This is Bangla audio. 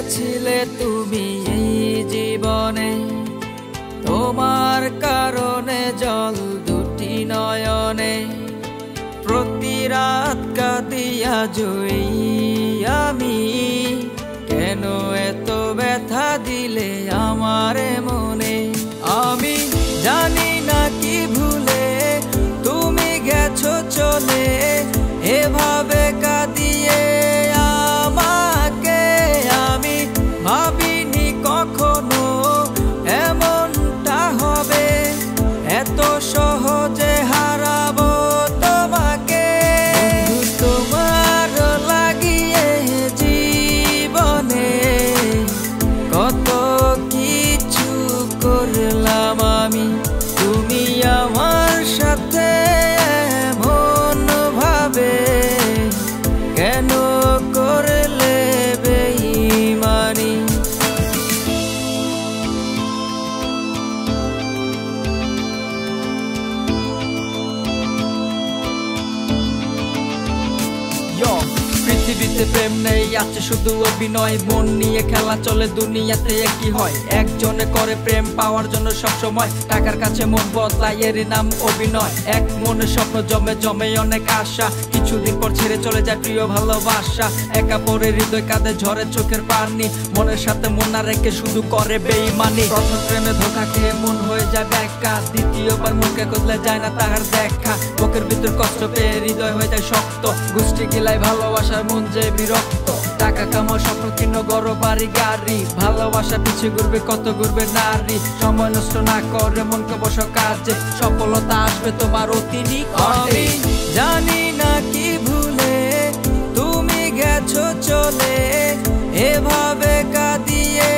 এসেছিলে তুমি এই জীবনে, তোমার কারণে জল দুটি নয়নে, প্রতি রাত কাঁদিয়া জয়ী আমি। কেন এত ব্যথা দিলে আমারে মনে, আমি জানি না কি ভুলে তুমি গেছো চলে, এভাবে কাঁদিয়ে আমাকে। আমি ভাবিনি কখনো এমনটা হবে, এত সহজে হারাবো তোমাকে। তোমার লাগিয়ে জীবনে কত কিছু করলাম আমি, তুমি আমার সাথে এমন ভাবে কেন করলে বেঈমানি। পৃথিবীতে প্রেম নেই, আছে শুধু অভিনয়। মন নিয়ে খেলা চলে দুনিয়াতে একই হয়, একজনে করে প্রেম পাওয়ার জন্য সব সময় টাকার কাছে মন বদলায়, এর নাম অভিনয়। এক মনে স্বপ্ন জমে জমে অনেক আশা, কিছুদিন পর ছেড়ে চলে যায় প্রিয় ভালোবাসা। একা পরে হৃদয় কাঁদে ঝরে চোখের পানি, মনের সাথে মন না রেখে শুধু করে বেঈমানি। প্রথম প্রেমে ধোঁকা খেয়ে মন হয়ে যায় বেকা, দ্বিতীয়বার মুখে খুঁজলে যায় না তাহার দেখা। বুকের ভিতর কষ্ট পেয়ে হৃদয় হয়ে যায় শক্ত, গোষ্ঠী গিলায় ভালোবাসার মন যে বিরক্ত। টাকা কামাও স্বপ্ন কিনো গড় বাড়ি গাড়ি, ভালোবাসা পিছিয়ে ঘুরবে কত ঘুরবে নারী। সময় নষ্ট না করে মনকে বসো কাজে, সফলতা আসবে তোমার অতি নিকটে। জানি না কি ভুলে তুমি গেছো চলে, এভাবে কাঁদিয়ে